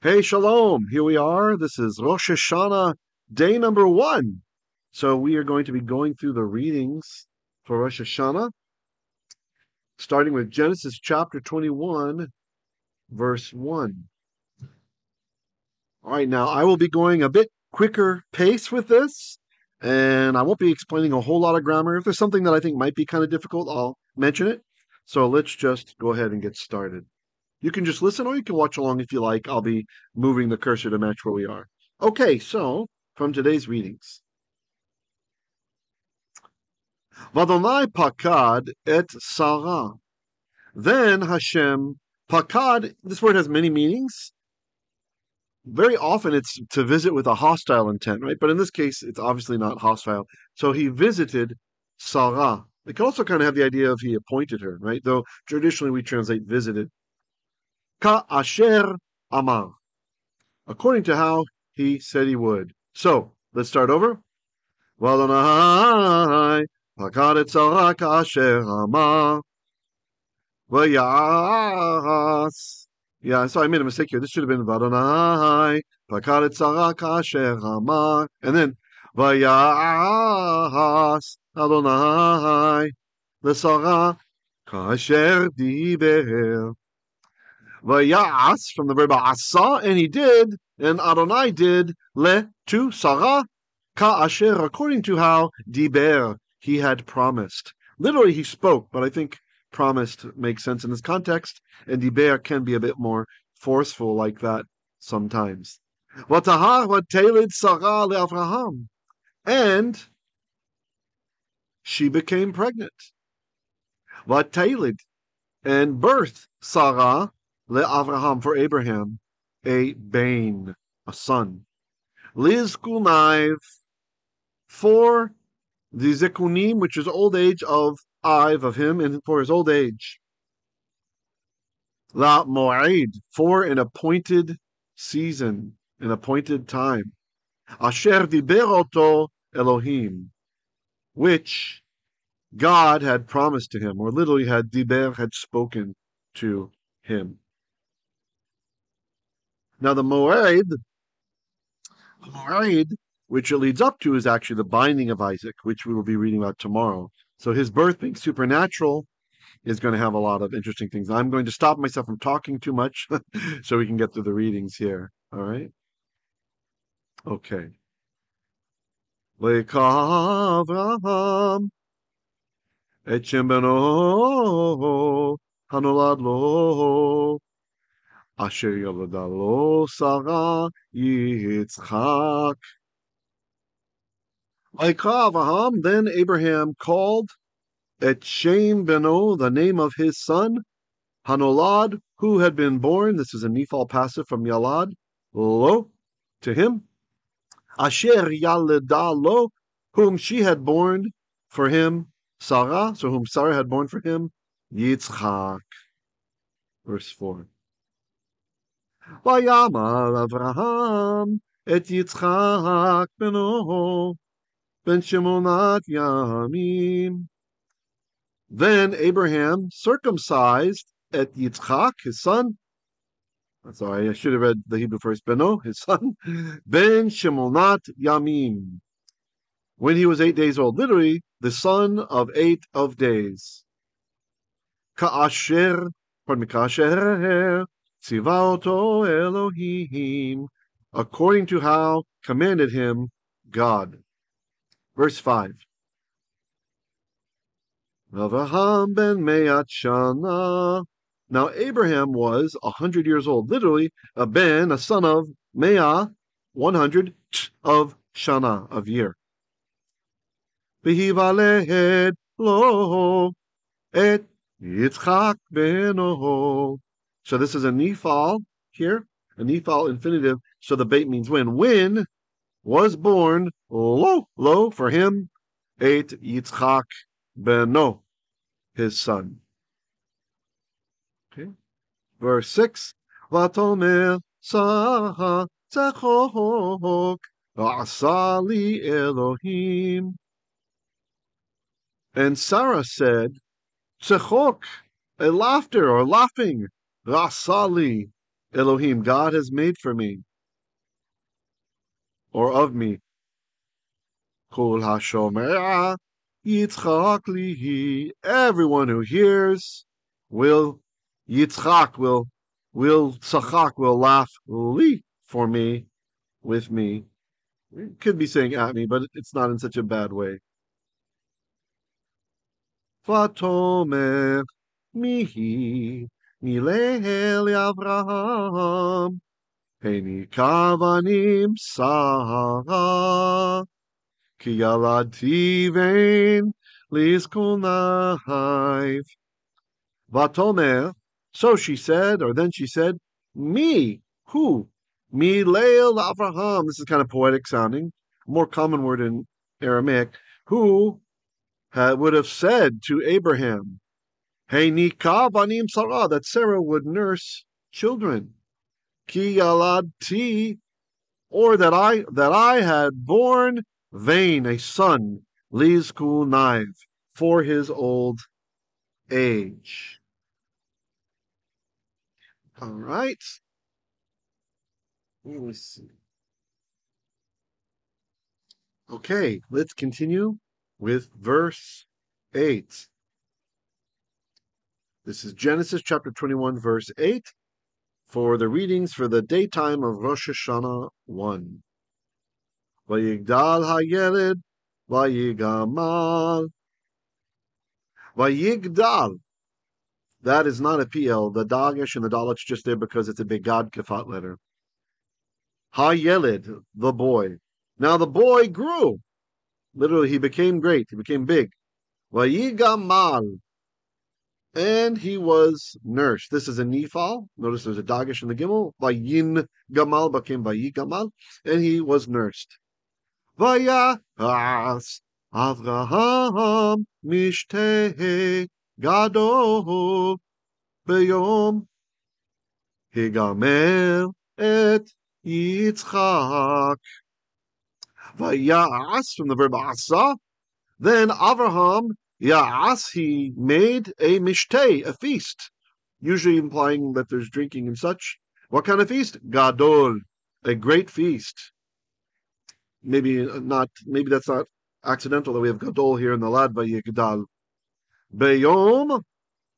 Hey, Shalom. Here we are. This is Rosh Hashanah, day number 1. So we are going to be going through the readings for Rosh Hashanah, starting with Genesis chapter 21, verse 1. All right, now I will be going a bit quicker pace with this, and I won't be explaining a whole lot of grammar. If there's something that I think might be kind of difficult, I'll mention it. So let's just go ahead and get started. You can just listen or you can watch along if you like. I'll be moving the cursor to match where we are. Okay, so from today's readings. Vadonai pakad et Sarah. Then Hashem pakad, this word has many meanings. Very often it's to visit with a hostile intent, right? But in this case, it's obviously not hostile. So he visited Sarah. It can also kind of have the idea of he appointed her, right? Though traditionally we translate visited. Ka asher amar, according to how he said he would. So let's start over. Vadonai pakad et Sarah ka asher amar vayas. Yeah, so I made a mistake here. This should have been Vadonai pakad et Sarah ka asher amar, and then vayas Adonai leSarah ka asher diber. Vayas from the verb asa, and he did, and Adonai did, to Sarah, ka asher, according to how diber, he had promised. Literally, he spoke, but I think promised makes sense in this context, and diber can be a bit more forceful like that sometimes. Vatahar vatelid Sarah leAvraham, and she became pregnant. Vatelid, and birthed Sarah leAvraham, for Abraham, a bane, a son. Liz Kunaiv, for the Zekunim, which is old age of Ive, of him, and for his old age. La Moed, for an appointed season, an appointed time. Asher diberoto Elohim, which God had promised to him, or literally had diber, had spoken to him. Now the Moed, which it leads up to, is actually the binding of Isaac, which we will be reading about tomorrow. So his birth being supernatural is going to have a lot of interesting things. I'm going to stop myself from talking too much so we can get through the readings here. All right? Okay. Avraham et Shem beno hanolad lo asher yolada lo Sarah Yitzchak. Avraham, then Abraham called et Shem beno, the name of his son, hanolad, who had been born. This is a Nifal passive from Yalad, lo, to him. Asher yaleda lo, whom she had born for him, Sarah, so whom Sarah had born for him, Yitzchak. Verse 4. Vayamar Avraham et Yitzchak beno ben Shemonat Yamim. Then Abraham circumcised at Yitzchak, his son. Sorry, I should have read the Hebrew first. Beno, his son, ben Shemonat Yamim, when he was 8 days old. Literally, the son of 8 of days. Ka'asher tziva oto Elohim, according to how commanded him God. Verse 5. Avraham ben me'at shana. Now Abraham was 100 years old, literally a ben, a son of me'ah, 100 of shana, of year. V'hivaled lo et Yitzchak beno. So this is a nifal here, a nifal infinitive. So the bait means when. When was born lo for him, et Yitzchak beno, his son. Okay. Verse 6. Vatomer Sarah tzachok asali Elohim. And Sarah said, tzachok, a laughter or laughing, rasali, Elohim, God has made for me, or of me. Kol hashomer yitzchak lihi. Everyone who hears will yitzchak, will tzachak, will laugh li for me, with me. It could be saying at me, but it's not in such a bad way. Vatomer mihi milehel Avraham. Heni kavanim Sarah. Ki yaladti vein lizkunaiv. Vatomer. So she said, or then she said, me. Who? Me leil Avraham. This is kind of poetic sounding. A more common word in Aramaic. Who would have said to Abraham, Hey Nika Banim Sarah, that Sarah would nurse children. Ki yaladti, or that I had born vain, a son, Lizku Naiv, for his old age. All right. Let me see. Okay, let's continue with verse 8. This is Genesis chapter 21, verse 8, for the readings for the daytime of Rosh Hashanah 1. Vayigdal hayeled, vayigamal. Vayigdal. That is not a PL. The dagesh and the dalet's just there because it's a big God kafat letter. Hayeled, the boy. Now the boy grew. Literally, he became great. He became big. Vayigamal. And he was nursed. This is a nifal. Notice there's a dagesh in the gimel. Vayin gamal became vayigamal. And he was nursed. Vayas Avraham mishteh gadol beyom higamer et Yitzchak. Vayas, from the verb asa. Then Avraham, Ya'as, he made a mishteh, a feast, usually implying that there's drinking and such. What kind of feast? Gadol, a great feast. Maybe that's not accidental that we have Gadol here in the Lad Vayigdal. Beyom,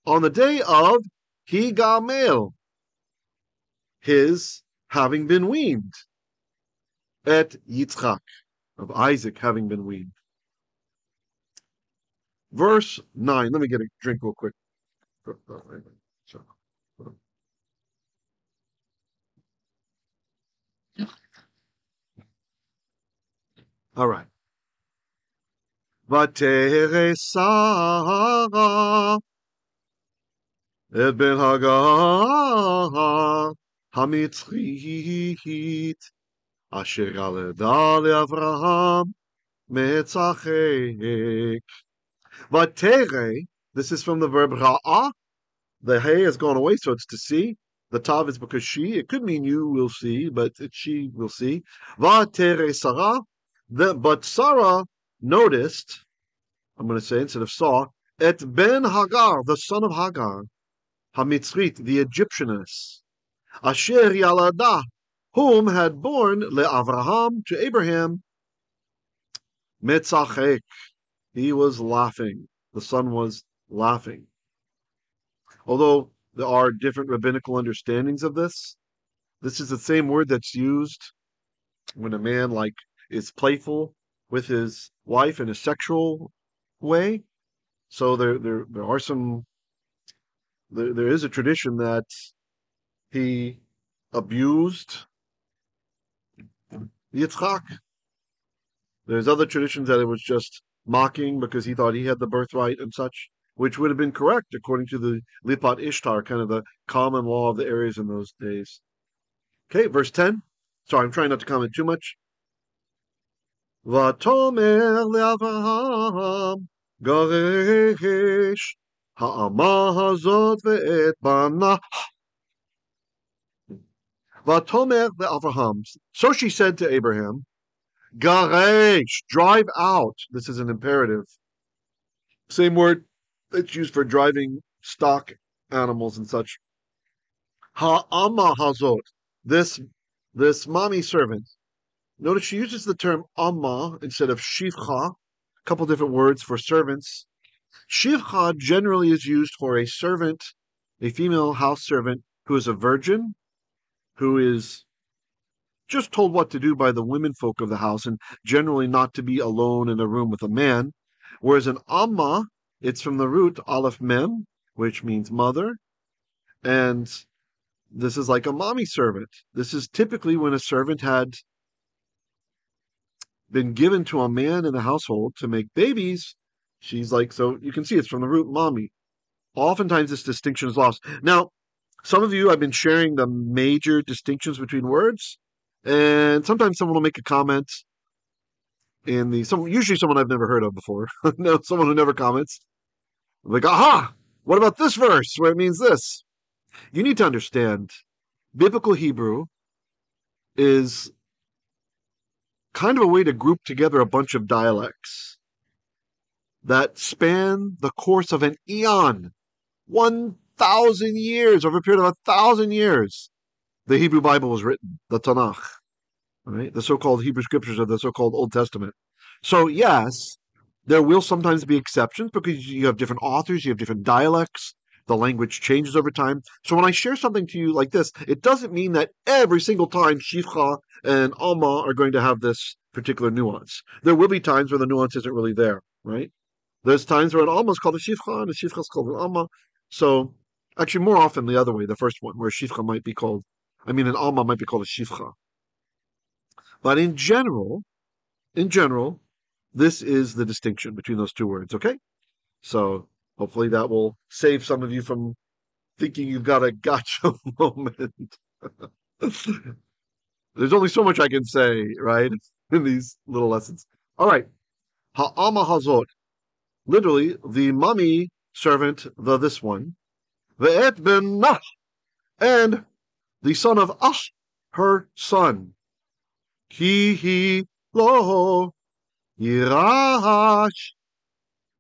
on the day of Higamel, his having been weaned. Et Yitzchak, of Isaac having been weaned. Verse 9. Let me get a drink real quick. All right. Vatere Sarah et ben Hagar hamitzrit asher yaleda leAvraham metzachek. Vatere, this is from the verb ra'ah. The hey has gone away, so it's to see. The tav is because she. It could mean you will see, but it's she will see. Vatere Sarah. But Sarah noticed, I'm going to say instead of saw, et ben Hagar, the son of Hagar, hamitzrit, the Egyptianess, asher yalada, whom had born leAvraham, to Abraham, metzachek, he was laughing. The son was laughing. Although there are different rabbinical understandings of this, this is the same word that's used when a man is playful with his wife in a sexual way. So there are some. There is a tradition that he abused Yitzchak. There's other traditions that it was just mocking because he thought he had the birthright and such, which would have been correct according to the Lipat Ishtar, kind of the common law of the areas in those days. Okay, verse 10. Sorry, I'm trying not to comment too much. Vatomer leAvraham garesh ha'ama hazot ve'et bana. Vatomer leAvraham. So she said to Abraham, garesh, drive out. This is an imperative. Same word that's used for driving stock animals and such. ha'ama hazot, this mommy servant. Notice she uses the term amma instead of shivcha, a couple different words for servants. Shivcha generally is used for a servant, a female house servant who is a virgin, who is just told what to do by the women folk of the house and generally not to be alone in a room with a man. Whereas an amma, it's from the root aleph mem, which means mother, and this is like a mommy servant. This is typically when a servant had been given to a man in the household to make babies. She's like, so you can see it's from the root mommy. Oftentimes this distinction is lost. Now, some of you, I've been sharing the major distinctions between words, and sometimes someone will make a comment usually someone I've never heard of before. No, someone who never comments. Like, aha! What about this verse where it means this? You need to understand, biblical Hebrew is kind of a way to group together a bunch of dialects that span the course of an eon, 1,000 years, over a period of 1,000 years. The Hebrew Bible was written, the Tanakh, right? The so-called Hebrew scriptures of the so-called Old Testament. So yes, there will sometimes be exceptions because you have different authors, you have different dialects, the language changes over time. So when I share something to you like this, it doesn't mean that every single time Shivcha and Alma are going to have this particular nuance. There will be times where the nuance isn't really there, right? There's times where an Alma is called a Shivcha and a Shivcha is called an Alma. So actually more often the other way, the first one, where Shivcha might be called, an Alma might be called a Shivcha. But in general, this is the distinction between those two words, okay? So hopefully that will save some of you from thinking you've got a gotcha moment. There's only so much I can say, right, in these little lessons. All right. Ha'ama hazot. Literally, the mommy servant, this one. Ve'et ben Nah. And the son of her son. Ki lo Yirash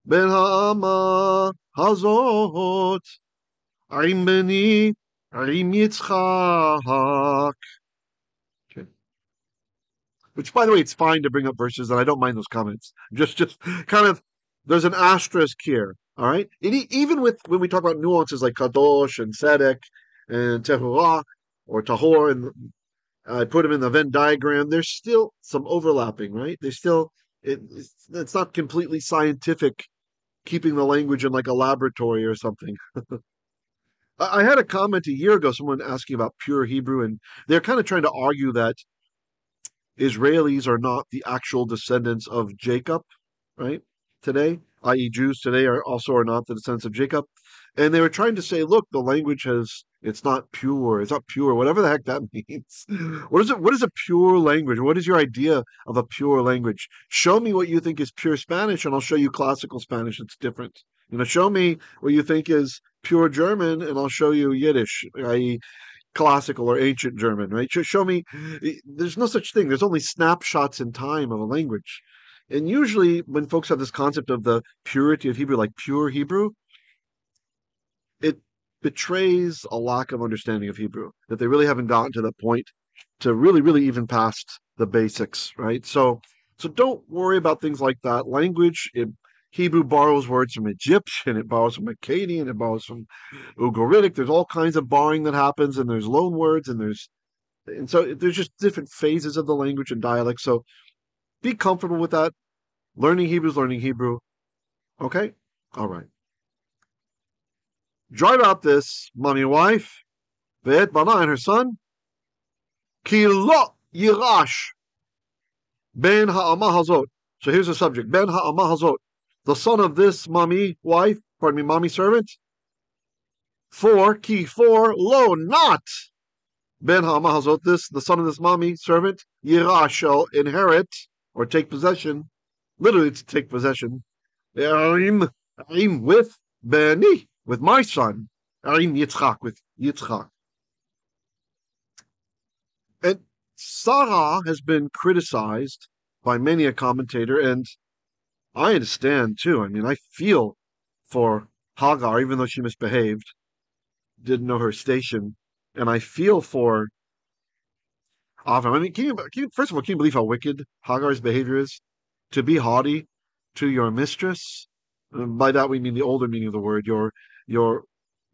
ben ha'ama hazot. Arim beni, Arim Yitzchak. Okay. Which, by the way, it's fine to bring up verses, and I don't mind those comments. Just kind of, there's an asterisk here, all right? Even when we talk about nuances like Kadosh and Tzedek and Tehurah or Tahor, and I put them in the Venn diagram, there's still some overlapping, right? It's not completely scientific keeping the language in like a laboratory or something. I had a comment a year ago, someone asking about pure Hebrew, and they're kind of trying to argue that Israelis are not the actual descendants of Jacob, right? Today, i.e., Jews today are not the descendants of Jacob. And they were trying to say, look, the language it's not pure, whatever the heck that means. What is a pure language? What is your idea of a pure language? Show me what you think is pure Spanish, and I'll show you classical Spanish that's different. Show me what you think is pure German, and I'll show you Yiddish, i.e., classical or ancient German, right? Show me. There's no such thing. There's only snapshots in time of a language. And usually when folks have this concept of the purity of Hebrew, like pure Hebrew, it betrays a lack of understanding of Hebrew, that they really haven't gotten to the point to really, really even past the basics, right? So don't worry about things like that. Language, Hebrew borrows words from Egyptian, it borrows from Akkadian, it borrows from Ugaritic. There's all kinds of borrowing that happens, and there's loan words, and so there's just different phases of the language and dialect. So be comfortable with that. Learning Hebrew is learning Hebrew. Okay? All right. Drive out this mommy wife, Ve'et Bana and her son, Ki lo yirash ben ha'ama hazot. So here's the subject. Ben ha'ama hazot. The son of this mommy servant. For lo not ben ha'ama hazot. The son of this mommy servant, yirash shall inherit or take possession. Literally to take possession. Arim with beni, with my son. Arim Yitzchak, with Yitzchak. And Sarah has been criticized by many a commentator, and I understand too. I feel for Hagar, even though she misbehaved, didn't know her station, And I feel for Avram. I mean, first of all, can you believe how wicked Hagar's behavior is? To be haughty to your mistress. By that we mean the older meaning of the word. Your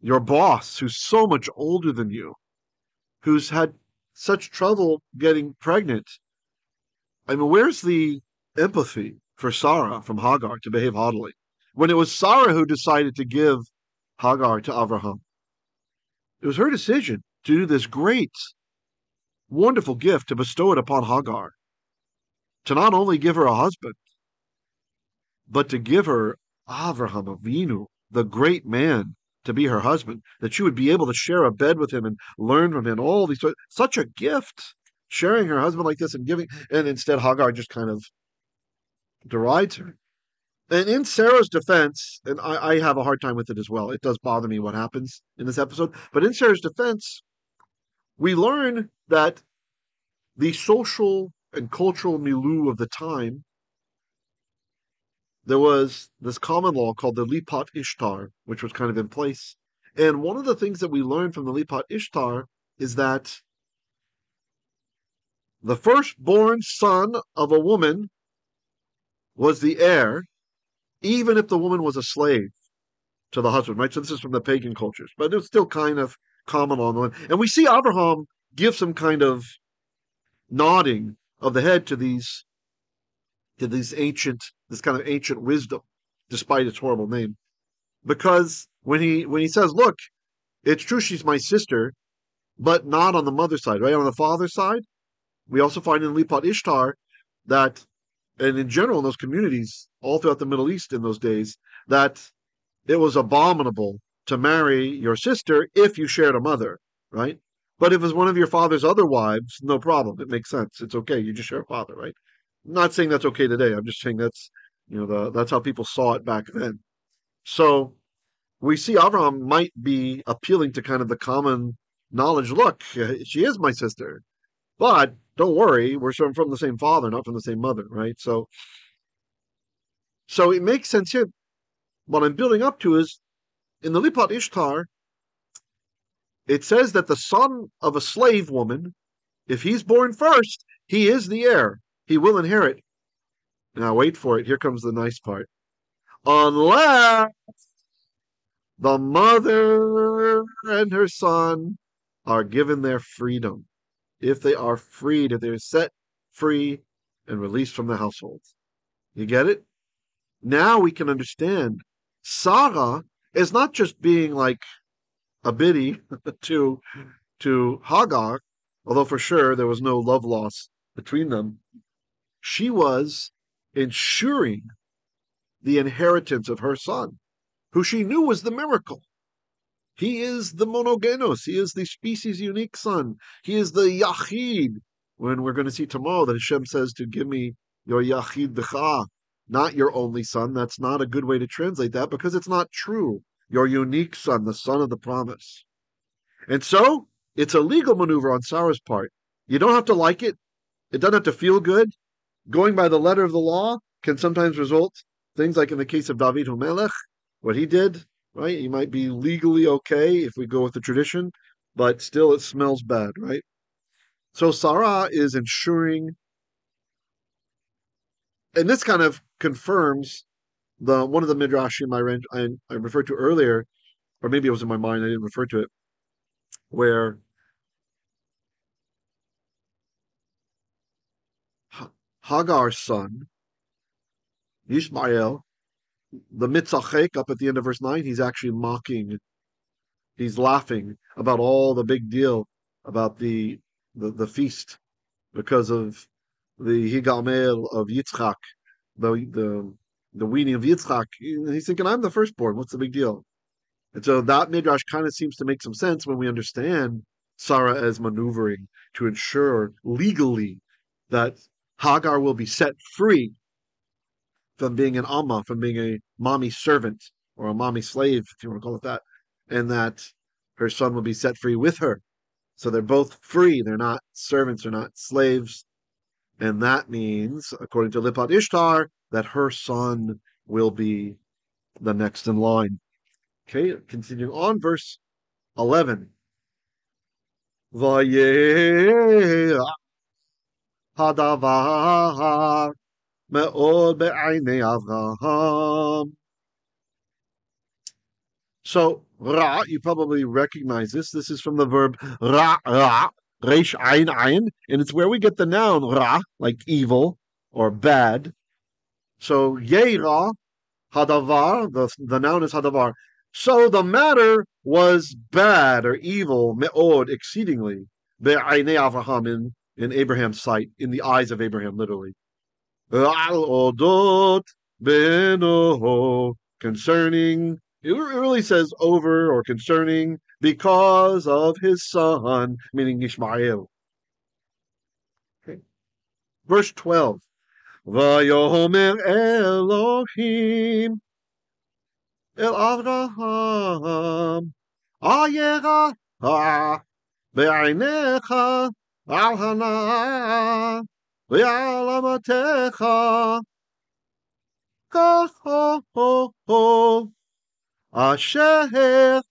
your boss, who's so much older than you, who's had such trouble getting pregnant. I mean, where's the empathy for Sarah from Hagar to behave haughtily? When it was Sarah who decided to give Hagar to Abraham, it was her decision to do this great, wonderful gift to bestow it upon Hagar, to not only give her a husband, but to give her Avraham Avinu, the great man, to be her husband, that she would be able to share a bed with him and learn from him all these. Such a gift, sharing her husband like this and giving, and instead Hagar just kind of derides her. And in Sarah's defense, and I have a hard time with it as well, it does bother me what happens in this episode, but in Sarah's defense, we learn that the social and cultural milieu of the time, there was this common law called the Lipat Ishtar, which was kind of in place. And one of the things that we learn from the Lipat Ishtar is that the firstborn son of a woman was the heir, even if the woman was a slave to the husband, right? So this is from the pagan cultures, but it's still kind of common on the line. And we see Abraham give some kind of nodding of the head to this kind of ancient wisdom, despite its horrible name. Because when he says, look, it's true she's my sister, but not on the mother's side, right? On the father's side, we also find in Lipat Ishtar that, and in general in those communities all throughout the Middle East in those days, that it was abominable to marry your sister if you shared a mother, right? But if it was one of your father's other wives, no problem. It makes sense. It's okay. You just share a father, right? I'm not saying that's okay today. I'm just saying that's that's how people saw it back then. So we see Abraham might be appealing to kind of the common knowledge. Look, she is my sister, but don't worry, we're from the same father, not from the same mother, right? So it makes sense here. What I'm building up to is in the Lipat Ishtar, it says that the son of a slave woman, if he's born first, he is the heir. He will inherit. Now, wait for it. Here comes the nice part. Unless the mother and her son are given their freedom. If they are freed, if they're set free and released from the household. You get it? Now we can understand. Sarah is not just being like a biddy to Hagar, although for sure there was no love loss between them. She was ensuring the inheritance of her son, who she knew was the miracle. He is the monogenos. He is the species unique son. He is the yachid. When we're going to see tomorrow that Hashem says to give me your yachid b'cha, not your only son. That's not a good way to translate that because it's not true. Your unique son, the son of the promise. And so it's a legal maneuver on Sarah's part. You don't have to like it. It doesn't have to feel good. Going by the letter of the law can sometimes result things like in the case of David HaMelech, what he did, right? He might be legally okay if we go with the tradition, but still it smells bad, right? So Sarah is ensuring, and this kind of confirms one of the midrashim I referred to earlier, or maybe it was in my mind, I didn't refer to it, where Hagar's son, Yishmael, the mitzachek up at the end of verse 9, he's actually mocking, he's laughing about all the big deal about the feast because of the higamel of Yitzchak, the weaning of Yitzchak. He's thinking, I'm the firstborn. What's the big deal? And so that midrash kind of seems to make some sense when we understand Sarah as maneuvering to ensure legally that Hagar will be set free from being an amma, from being a mommy servant or a mommy slave, if you want to call it that, and that her son will be set free with her. So they're both free. They're not servants, they're not slaves. And that means, according to Lipat Ishtar, that her son will be the next in line. Okay, continuing on, verse 11. Vayera hadavar me'od be'einei Avraham. So, ra, you probably recognize this. This is from the verb ra, resh ein, and it's where we get the noun ra, like evil or bad. So, yera, hadavar, the noun is hadavar. So the matter was bad or evil, me'od, exceedingly, be'einei Avraham, in Abraham's sight, in the eyes of Abraham, literally. Al odot benoho, concerning, it really says over or concerning, because of his son, meaning Ishmael. Okay. Verse 12. Vayomer Elohim El Avraham Ayera Be'ainecha Al Hana Ve'al Ho Asher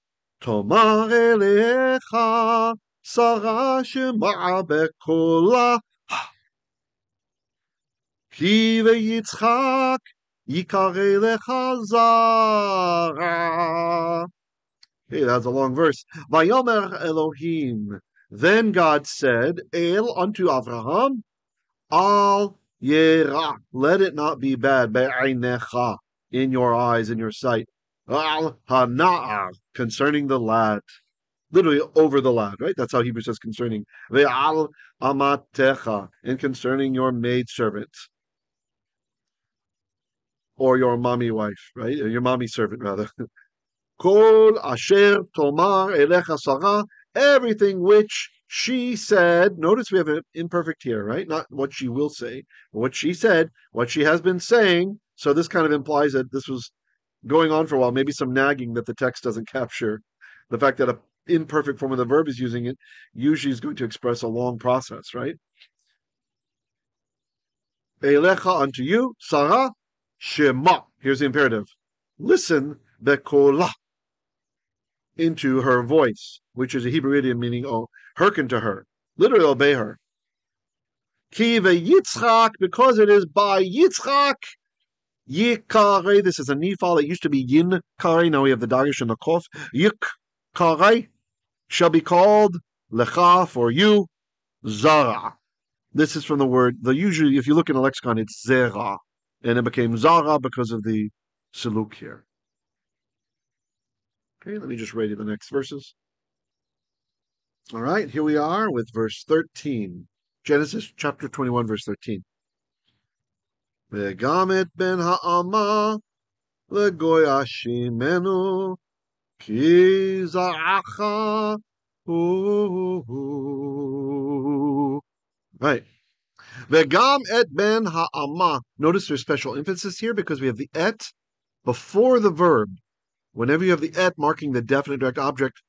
Tomar Elecha Sarah Shema Bekola Ki Yitzchak Yikare Lecha Zara. Hey, that's a long verse. Vayomer Elohim. Then God said, El unto Avraham, Al Yera, let it not be bad, Be'ainecha, in your eyes, in your sight. Al Hana'ar, concerning the lad. Literally over the lad, right? That's how Hebrew says concerning. Ve'al Amatecha, and concerning your maidservant. Or your mommy wife, right? Or your mommy servant, rather. Kol asher tomar elecha Sarah, everything which she said. Notice we have an imperfect here, right? Not what she will say, but what she said, what she has been saying. So this kind of implies that this was going on for a while, maybe some nagging that the text doesn't capture. The fact that an imperfect form of the verb is using it usually is going to express a long process, right? Elecha unto you, Sarah, Shema. Here's the imperative. Listen, bekolah, into her voice, which is a Hebrew idiom meaning, oh, hearken to her. Literally obey her. Ki Yitzchak, because it is by Yitzchak, Yikare, this is a nifal, it used to be Yin Kare, now we have the Dagish and the Kof. Yikare shall be called Lecha, for you, Zara. This is from the word, usually, if you look in a lexicon, it's Zera, and it became Zara because of the Siluk here. Okay, let me just read you the next verses. All right, here we are with verse 13. Genesis chapter 21, verse 13. Ve'gamet ben ha'ama legoy ashimenu ki za'acha Right. Ve'gam et ben ha'ama. Notice there's special emphasis here because we have the et before the verb. Whenever you have the et marking the definite direct object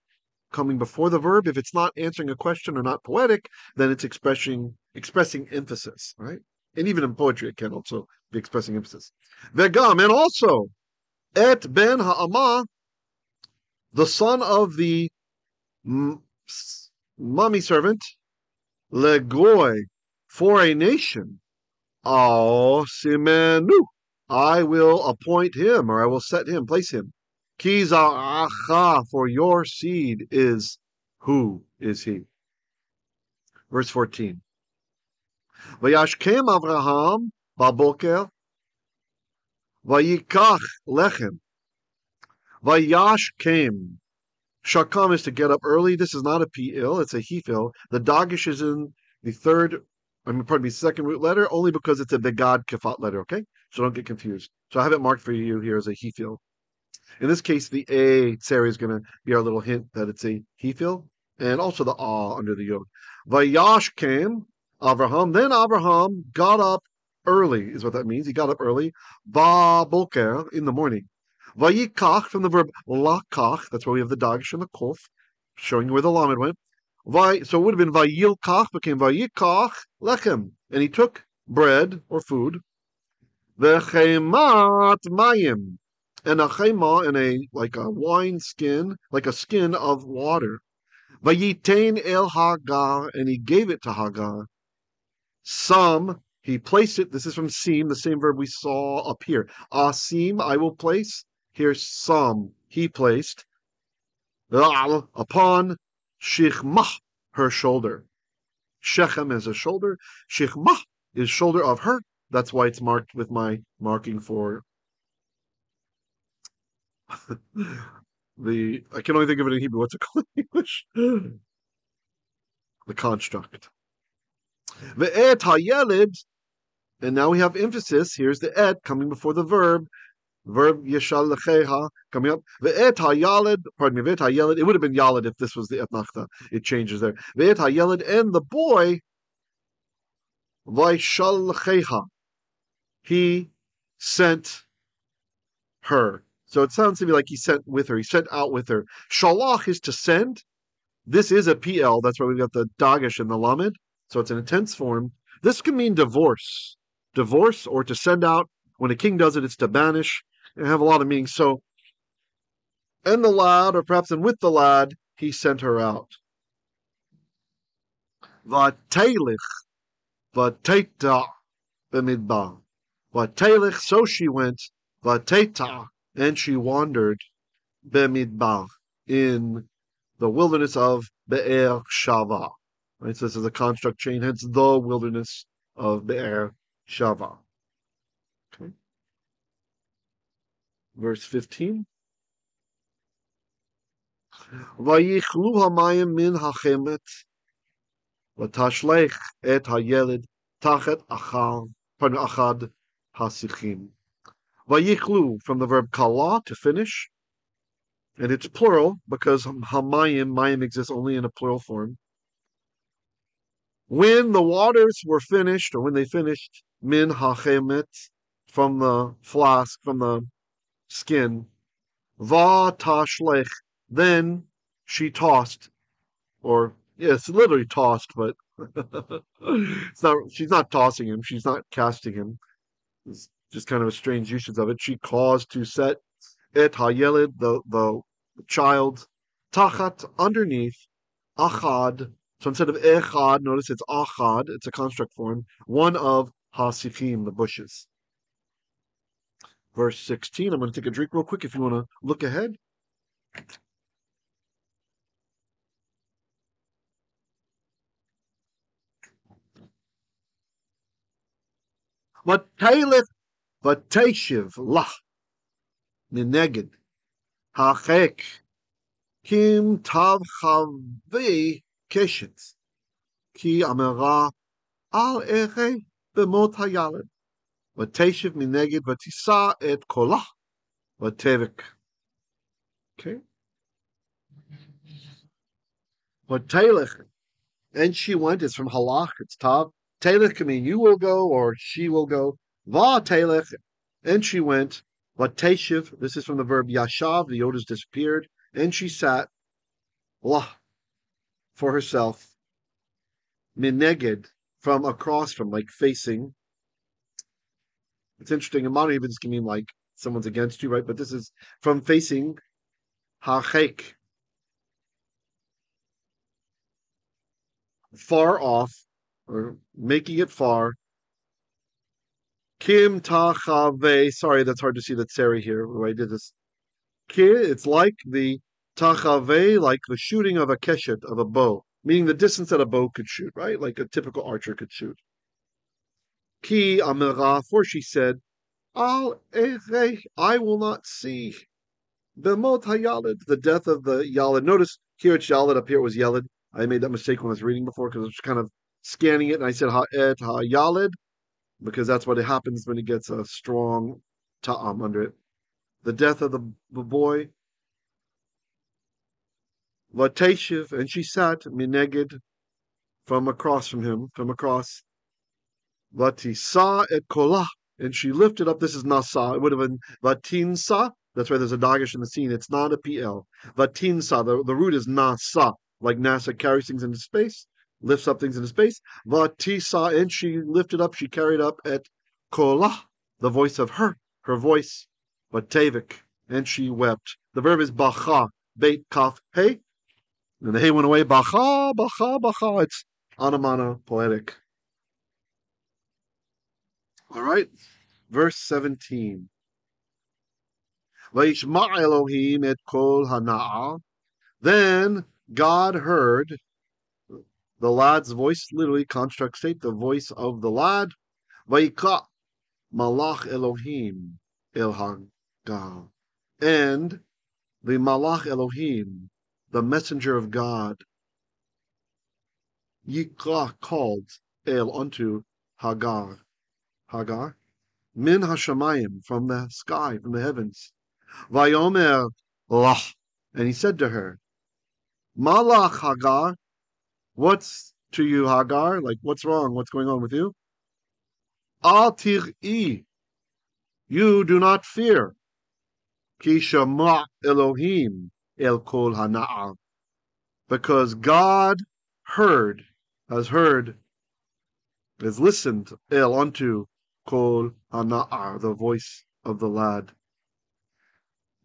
coming before the verb, if it's not answering a question or not poetic, then it's expressing emphasis, right? And even in poetry, it can also be expressing emphasis. Vegam, and also, et ben ha'ama, the son of the mummy servant, legoy, for a nation, al simenu, I will appoint him, or I will set him, place him. Ki za'acha, for your seed is, who is he? Verse 14. Vayashkem Avraham baboker, vayikach lechem, vayashkem. Shakam is to get up early. This is not a P-il, it's a he-fil. The dagish is in the second root letter, only because it's a begad kefat letter, okay? So don't get confused. So I have it marked for you here as a he-fil. In this case, the A tseri is going to be our little hint that it's a he-fil, and also the A under the yod. Vayash came, Avraham. Then Avraham got up early, is what that means. He got up early. Ba boker, in the morning. Vayikach, from the verb lakach, that's why we have the dagish and the kof, showing you where the lamed went. So it would have been vayilkach, became vayikach lechem. And he took bread or food. Vechemat mayim. And a chema, and like a wine skin, like a skin of water. Vayitain el Hagar, and he gave it to Hagar. Some, he placed it. This is from Sim, the same verb we saw up here. Asim, I will place. Here's some, he placed. Upon Shichmah, her shoulder. Shechem is a shoulder. Shichmah is shoulder of her. That's why it's marked with my marking for I can only think of it in Hebrew. What's it called in English? The construct. Ve'et hayelid, and now we have emphasis. Here's the et coming before the verb. Verb yeshal lecheha coming up. Ve'et hayalid, pardon me, ve'et hayelid. It would have been yalid if this was the etnachta. It changes there. Ve'et hayelid, and the boy, vayshal lecheha, he sent her. So it sounds to me like he sent with her. He sent out with her. Shalach is to send. This is a PL. That's why we've got the dagesh and the lamed. So it's an intense form. This can mean divorce. Divorce or to send out. When a king does it, it's to banish. And have a lot of meanings. So, and the lad, or perhaps and with the lad, he sent her out. Vatelich, vateta b'midbar. Vatelich, so she went. Vateta, and she wandered. B'midbar, in the wilderness of Be'er Shava. Right, so this is a construct chain, hence the wilderness of Be'er Shava. Okay. Verse 15. Vayichlu hamayim min hachemet, vatashlech et hayeled tachet achad hasichim. Vayichlu, from the verb kala, to finish. And it's plural because mayim exists only in a plural form. When the waters were finished, or when they finished, min hachemet, from the flask, from the skin, va tashlech, then she tossed, or yes, literally tossed, but it's not. She's not tossing him. She's not casting him. It's just kind of a strange usage of it. She caused to set et hayeled, the child, tachat, underneath, achad. So instead of echad, notice it's achad. It's a construct form. One of hasifim, the bushes. Verse 16. I'm going to take a drink real quick if you want to look ahead. V'teilech v'teishiv lah mineged hachek kim tav chavi keshet ki amera al eche b'mot hayaled v'teishiv mineged v'tisa et kolah v'tevek. Okay. V'teilech, and she went, is from halach, it's tav. Teilech can mean you will go or she will go. Va teilech, and she went. Vateshiv, this is from the verb yashav, the yod has disappeared, and she sat, lah, for herself. Mineged, from across from, like facing. It's interesting, in modern Hebrew this can mean like someone's against you, right? But this is from facing hachek, far off, or making it far. Kim tachave. Sorry, that's hard to see that Sari here. Where I did this. It's like the tachave, like the shooting of a keshet, of a bow, meaning the distance that a bow could shoot, right? Like a typical archer could shoot. Ki amira, for she said, Al erech, I will not see. Bemot hayalid, the death of the yalid. Notice here it's yalid, up here it was yalid. I made that mistake when I was reading before because I was kind of scanning it, and I said ha'et ha'yalid, because that's what it happens when it gets a strong ta'am under it. The death of the boy. Vateshiv, and she sat mineged, from across from him, from across. Vatisa et kolah, and she lifted up. This is nasa. It would have been vatinsa. That's why there's a dagesh in the scene. It's not a PL. Vatinsa, the root is nasa, like NASA carries things into space, lifts up things into space. Vatisa, and she lifted up, she carried up at kolah, the voice of her voice. Vatevik, and she wept. The verb is bacha, beit kaf hey. And the hay went away. Bacha, bacha, bacha. It's anamana, poetic. All right. Verse 17. Vayishma Elohim et kol hana'ah. Then God heard the lad's voice, literally construct state, the voice of the lad. Vayikra malach Elohim el Hagar. And the malach Elohim, the messenger of God, Yikra called El unto Hagar. Hagar? Min hashamayim, from the sky, from the heavens. Vayomer lah. And he said to her, Malach Hagar, what's to you, Hagar? Like, what's wrong? What's going on with you? Al tir'i, you do not fear. Ki shama Elohim el kol hana'ah. Because God has listened el unto kol hana'ah, the voice of the lad.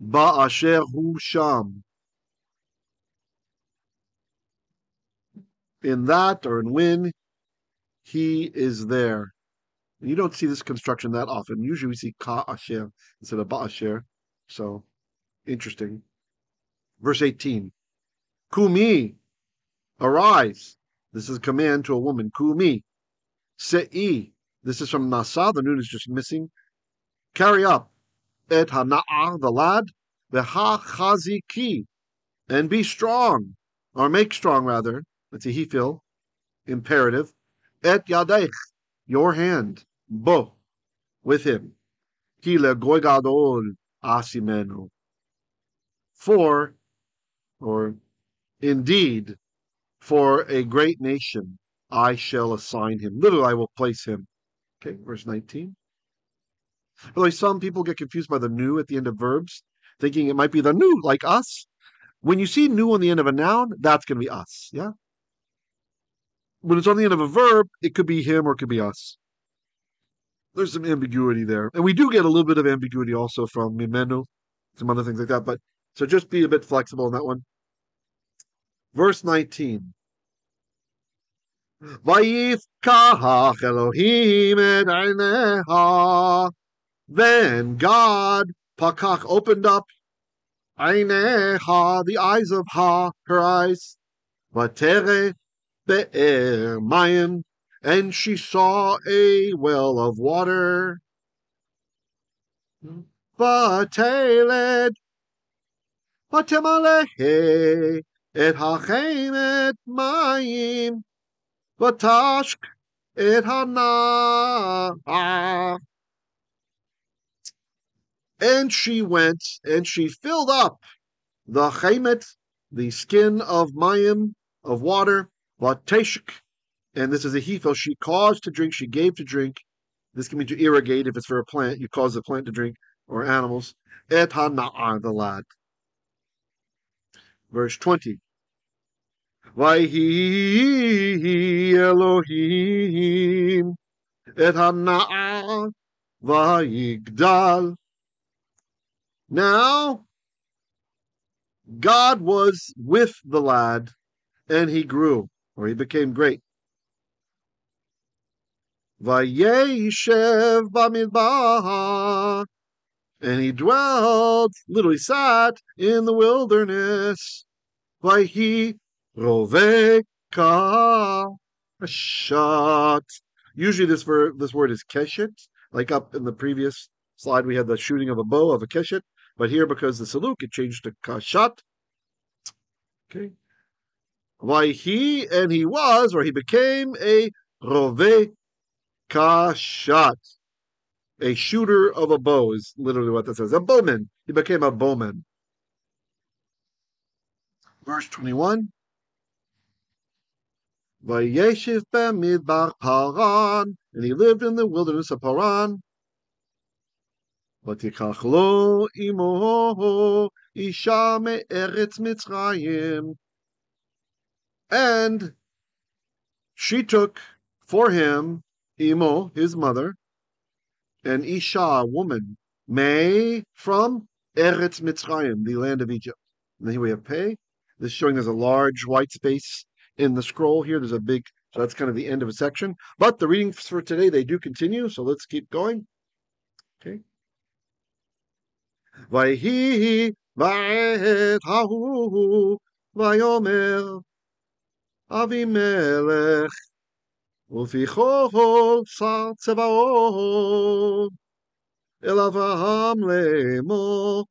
Ba'asher hu sham. In that, or in when he is there. You don't see this construction that often. Usually we see ka asher instead of ba asher. So, interesting. Verse 18. Kumi, arise. This is a command to a woman. Kumi, se'i. This is from Nasa. The noon is just missing. Carry up. Et hana'ah, the lad. Veha chaziki. And be strong. Or make strong, rather. Let's see, he feel. Imperative. Et yadeich, your hand, bo, with him. Ki legoy gadol asimenu. For, or indeed, for a great nation I shall assign him. Literally, I will place him. Okay, verse 19. Really, some people get confused by the nu at the end of verbs, thinking it might be the nu, like us. When you see nu on the end of a noun, that's going to be us, yeah? When it's on the end of a verb, it could be him or it could be us. There's some ambiguity there. And we do get a little bit of ambiguity also from mimenu, some other things like that. But so just be a bit flexible in that one. Verse 19. Vayifkach Elohim et eineha. Then God, pakach, opened up eineha, the eyes of Ha, her eyes. Vatere be'er mayim, and she saw a well of water. Vateled, vatemalehe, et hachem et mayim, vatashk et hana. And she went, and she filled up the chemet, the skin of mayim, of water, vateshk, and this is a hefel, she caused to drink, she gave to drink. This can mean to irrigate if it's for a plant, you cause the plant to drink, or animals. Et hana'ah, the lad. Verse 20. Vayhi Elohim et hana'ah vayigdal. Now, God was with the lad, and he grew, or he became great. Vayeshev bamidbar, and he dwelt, literally sat, in the wilderness. Vayhi roveka kashat. Usually this word is keshet, like up in the previous slide we had the shooting of a bow of a keshet, but here because the saluk it changed to kashat. Okay. Vayhi, and he was, or he became a roveka kashat. A shooter of a bow is literally what that says. A bowman. He became a bowman. Verse 21. Vayeshiv b'midbar Paran, and he lived in the wilderness of Paran. Vatikach lo imo isha me'eretz Mitzrayim, and she took for him imo, his mother, an isha, woman, may from Eretz Mitzrayim, the land of Egypt. And then here we have pei. This is showing there's a large white space in the scroll here. There's a big, so that's kind of the end of a section. But the readings for today, they do continue, so let's keep going. Okay. Vayhi ba'et hahu vayomer Avimelech ufichol sar tzevaot el Avraham lemor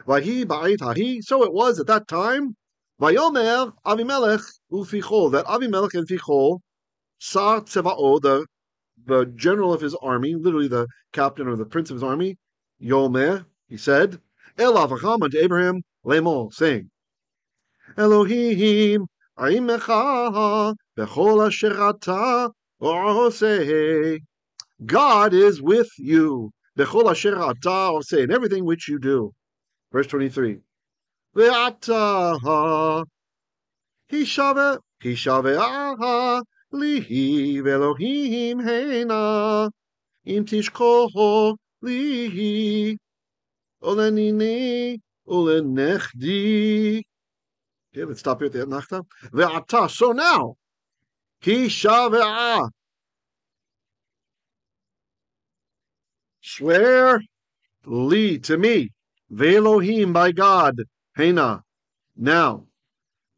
Vayhi ba'et hahi. So it was at that time. Vayomer Avimelech ufichol, that Avimelech and Fichol, Sar Tzevaot, the general of his army, literally the captain or the prince of his army, Yomer, he said, El Avraham, unto Abraham, Lemor, saying, Elohim, Aimecha, Bechol asher ata oseh. God is with you, Bechol asher ata oseh, in everything which you do. Verse 23. Ve'ata hishave'aha lihi ve'elohim heina im tishkoho lihi olenini olenechdi. Okay, let's stop here at the nachta. Ve'ata, so now, hishave'ah, swear li, to me, ve'elohim, by God, heina, now,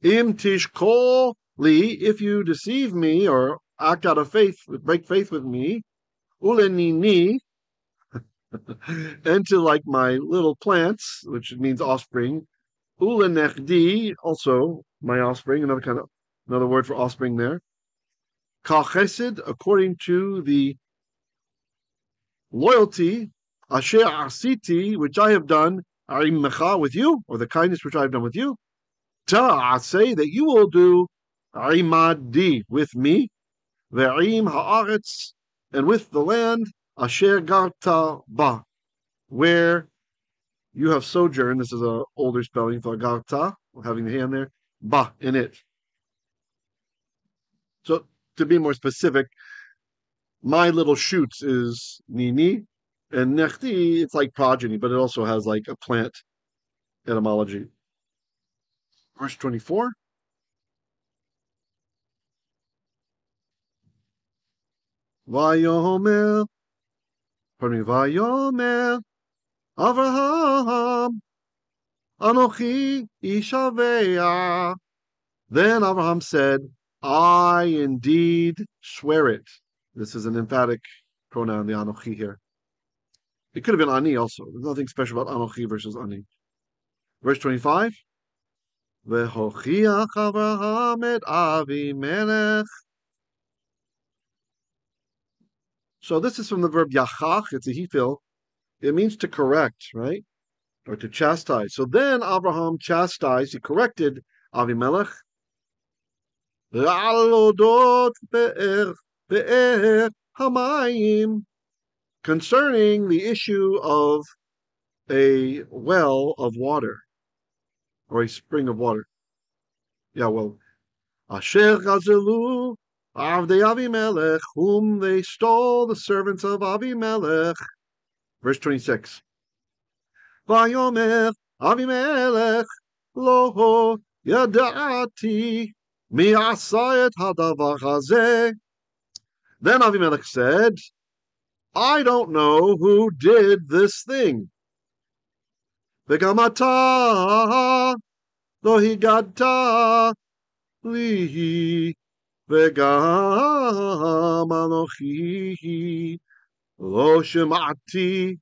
im tishkol li, if you deceive me or act out of faith, break faith with me, ulenini, and to like my little plants, which means offspring, ulenechdi, also my offspring, another word for offspring there. Kal chesed, according to the loyalty, asher asiti, which I have done, arimecha, with you, or the kindness which I have done with you. Ta, say that you will do imadi, with me, ve'im haaretz, and with the land, asher garta ba, where you have sojourned. This is an older spelling for garta, having the hand there, ba, in it. So to be more specific, my little shoots is nini, and nechti, it's like progeny, but it also has like a plant etymology. Verse 24. Vayomer, Avraham, Anochi Ishavea. Then Abraham said, I indeed swear it. This is an emphatic pronoun, the Anochi here. It could have been Ani also. There's nothing special about Anochi versus Ani. Verse 25. Vehochiach Avraham et Avimelech. So this is from the verb yachach. It's a hefil. It means to correct, right? Or to chastise. So then Abraham chastised, he corrected Avimelech. Concerning the issue of a well of water, or a spring of water. Yeah, well, Asher Gazelu Avdei Avimelech, whom they stole, the servants of Avimelech. Verse 26. Vayomer Avimelech lo yadati mi asayet hadavar hazeh. Then Avimelech said, I don't know who did this thing. Vegamata lo higata lihi vegam anochi lo shemati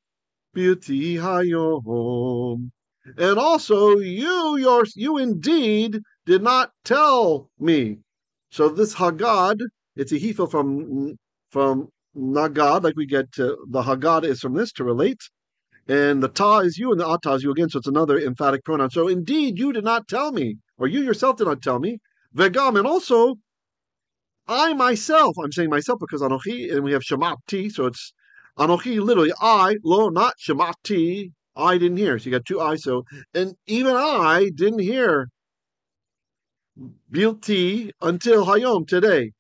beauty hayom. And also you indeed did not tell me. So this Hagad, it's a hefil from Nagad, like we get the Hagad is from this to relate. And the ta is you and the ata is you again, so it's another emphatic pronoun. So indeed you did not tell me, or you yourself did not tell me. Vegam, and also I myself, I'm saying myself because Anochi, and we have Shemati, so it's Anochi, literally, I, lo, not Shemati, I didn't hear. So you got two I, so, and even I didn't hear Bilti until Hayom, today.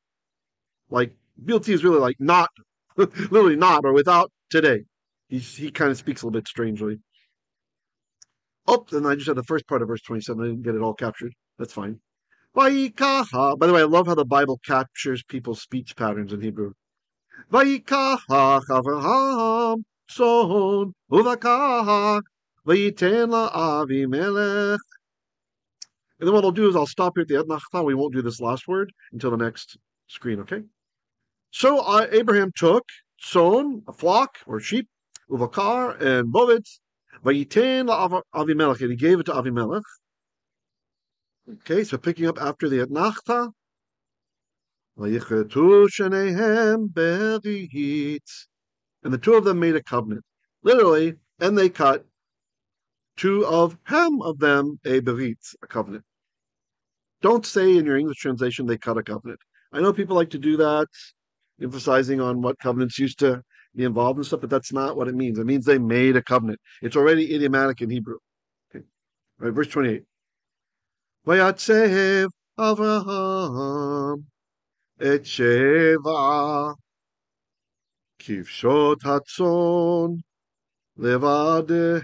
Like, Bilti is really like not, literally not, or without today. He kind of speaks a little bit strangely. Oh, then I just had the first part of verse 27. I didn't get it all captured. That's fine. Vayikacha. By the way, I love how the Bible captures people's speech patterns in Hebrew. Vayikach Avraham son uvakach vayiten la'Avimelech. And then what I'll do is I'll stop here at the Etnachta. We won't do this last word until the next screen, okay? So Abraham took son, a flock or sheep, uvakar and bovets, vayiten la'Avimelech, and he gave it to Avimelech. Okay, so picking up after the Etnachta, vayichetu shenehem berit. And the two of them made a covenant. Literally, and they cut two of them a berit, a covenant. Don't say in your English translation they cut a covenant. I know people like to do that, emphasizing on what covenants used to be involved in stuff, but that's not what it means. It means they made a covenant. It's already idiomatic in Hebrew. Okay. All right, verse 28. Vayatsev Avraham et Sheva kivshot hatzon Levadehen.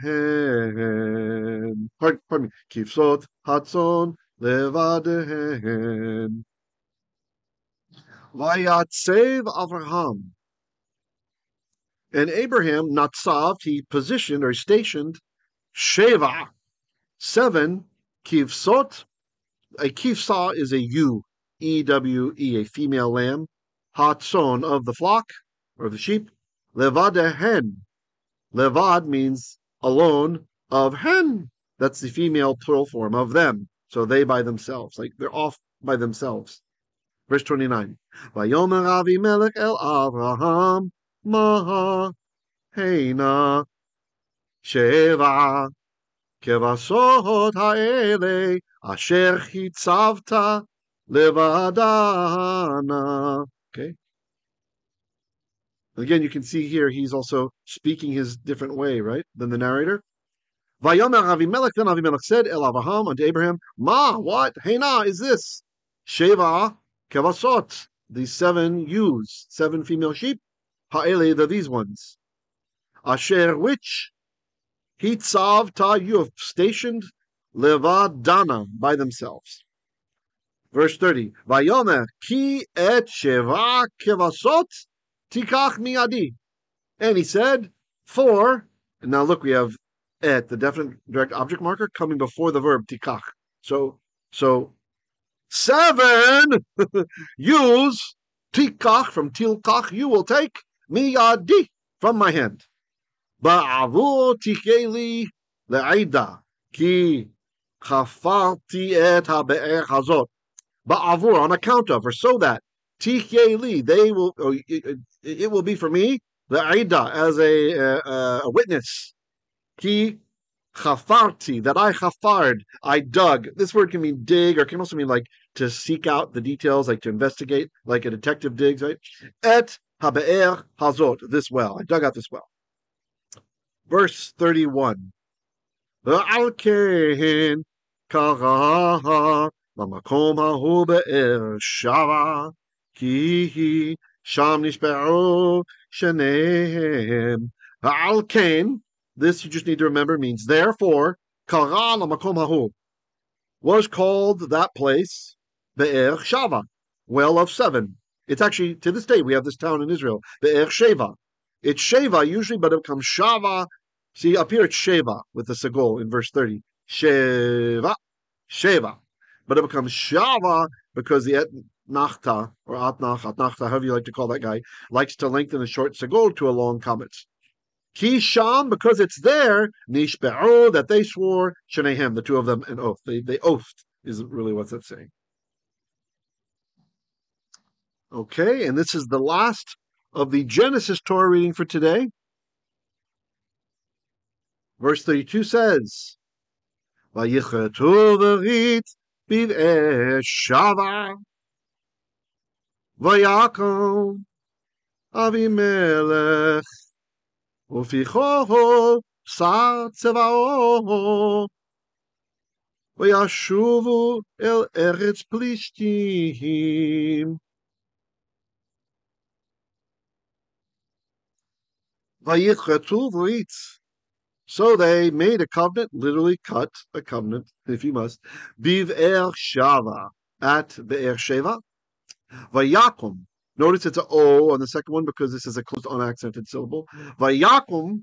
Pardon me. Kivsot Hatzon Levadehen. Vayatsev Avraham. And Abraham, Natsav, he positioned or stationed Sheva, 7 Kivsot. A kivsa is a ewe, E-W-E, a female lamb. Hatzon, of the flock or the sheep. Levadehen. Levad means alone, of hen. That's the female plural form of them. So they by themselves, like they're off by themselves. Verse 29. Vayomer Avimelech el Avraham maha heina sheva kevasot ha'ele asher chitzavta levadana. Okay. Again, you can see here he's also speaking his different way, right, than the narrator. Vayomer Avimelech, then Avimelech said, El Avraham, unto Abraham, Ma, what? Heina, is this? Sheva kevasot, these 7 ewes, 7 female sheep. Ha'ele, they're these ones. Asher, which? Hitzav ta, you have stationed, levadana, by themselves. Verse 30. Vayomer, ki et sheva kevasot, tikach miadi. And he said, for, and now look, we have et, the definite direct object marker, coming before the verb tikach. So 7 use tikach from tilkach, you will take miyadi, from my hand. Ba'avur tikeli le'ida ki chafarti et ha'be'er hazot. Ba'avur, on account of, or so that, tikeli, they will, it will be for me, le'ida, as a witness. Ki chafarti, that I chafard, I dug. This word can mean dig, or can also mean like to seek out the details, like to investigate, like a detective digs, right? Et habe'er hazot, this well. I dug out this well. Verse 31. Al ken kara b'makom hahu be'er shava ki sham nishpe'u shenehem. Al ken, this you just need to remember means therefore, Kara lamakom hahu was called that place Be'er Shava, well of 7. It's actually, to this day, we have this town in Israel, Be'er Sheva. It's Sheva usually, but it becomes Shava. See, up here it's Sheva with the Segol in verse 30. Sheva. But it becomes Shava because the Etnachta, or Atnachta, however you like to call that guy, likes to lengthen a short Segol to a long Kametz. Ki sham, because it's there, nishbe'u, that they swore, shenehem, the two of them, an oath. They oathed, is really what's that saying. Okay, and this is the last of the Genesis Torah reading for today. Verse 32 says, Vayichetu berit biv'eh shava, vayakom Avimelech, ופיכו שר צבאו, וישובו אל ארץ פלישתים. ויכרתו ברית So they made a covenant, literally cut a covenant, if you must, Biv Shava, at Be'er Sheva, Vayakum. Notice it's an O on the second one because this is a closed unaccented syllable. Vayakum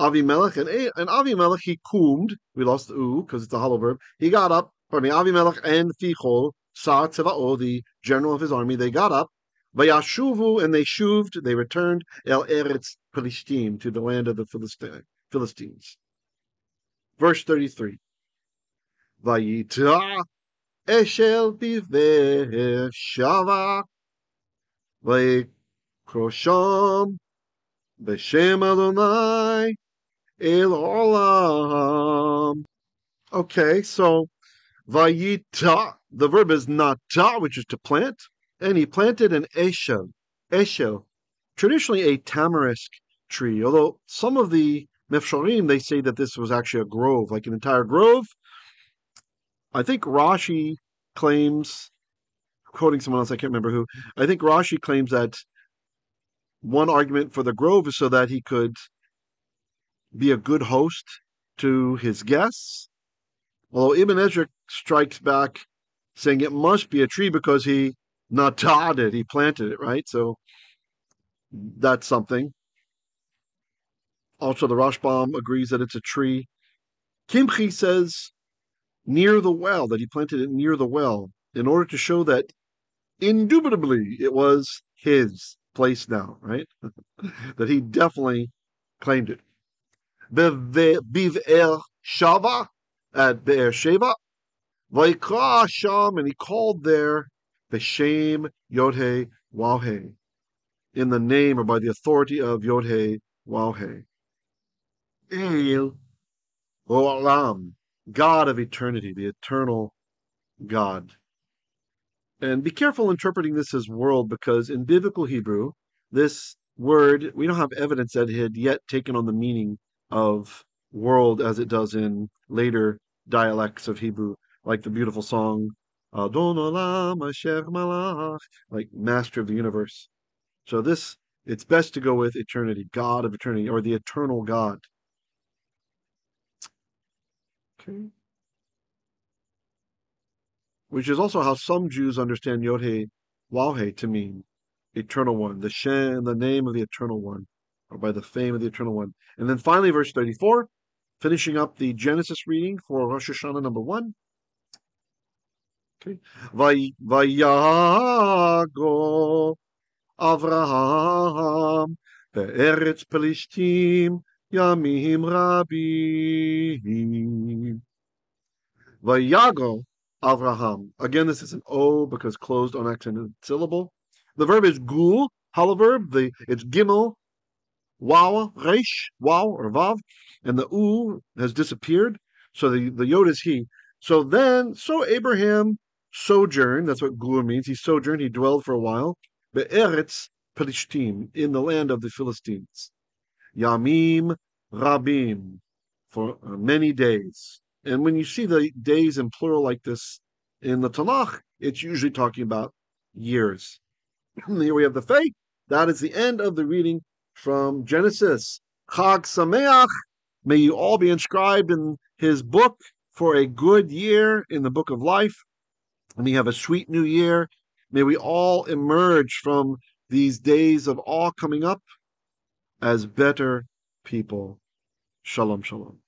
Avimelech, and Avimelech, he kumed. We lost the U because it's a hollow verb. He got up. Pardon me, Avimelech and Fichol, Sa Tzeva'o, the general of his army, they got up. Vayashuvu, and they shuved, they returned, El Eretz Pelishtim, to the land of the Philistines. Verse 33. Vayita Eshel Biver Shava, Vayikrosham, Beshem Adonai, El Olam. Okay, so Vayita, the verb is nata, which is to plant, and he planted an eshel, traditionally a tamarisk tree. Although some of the mefsharim, they say that this was actually a grove, like an entire grove. I think Rashi claims, quoting someone else, I can't remember who. I think Rashi claims that one argument for the grove is so that he could be a good host to his guests. Although Ibn Ezra strikes back saying it must be a tree because he natad it, he planted it, right? So that's something. Also, the Rashbam agrees that it's a tree. Kimchi says near the well, that he planted it near the well, in order to show that indubitably it was his place now, right? That he definitely claimed it. Biv Shava, at Be'er Sheva, Vaikra Sham, and he called there Beshem Yodhe Wauhe, in the name or by the authority of Yodhe Wauhe. El Olam, God of eternity, the eternal God. And be careful interpreting this as world, because in biblical Hebrew, this word, we don't have evidence that it had yet taken on the meaning of world as it does in later dialects of Hebrew, like the beautiful song Adon Olam Asher Malach, like Master of the Universe. So this, it's best to go with eternity, God of eternity, or the eternal God. Okay. Which is also how some Jews understand Yod-Heh Waw-Heh to mean eternal one, the name of the eternal one, or by the fame of the eternal one. And then finally, verse 34, finishing up the Genesis reading for Rosh Hashanah number 1. Okay. Vayago Avraham be'eretz Pelishtim yamim rabim. Vayago Avraham. Again, this is an O because closed unaccented syllable. The verb is gul, hollow verb. It's gimel, waw, resh, waw or vav, and the u has disappeared. So the yod is he. So Abraham sojourned. That's what gul means. He sojourned. He dwelled for a while. Be'eretz Pelishtim, in the land of the Philistines. Yamim rabim, for many days. And when you see the days in plural like this in the Tanakh, it's usually talking about years. Here we have the faith. That is the end of the reading from Genesis. Chag Sameach. May you all be inscribed in his book for a good year in the book of life. And we have a sweet new year. May we all emerge from these days of awe coming up as better people. Shalom, shalom.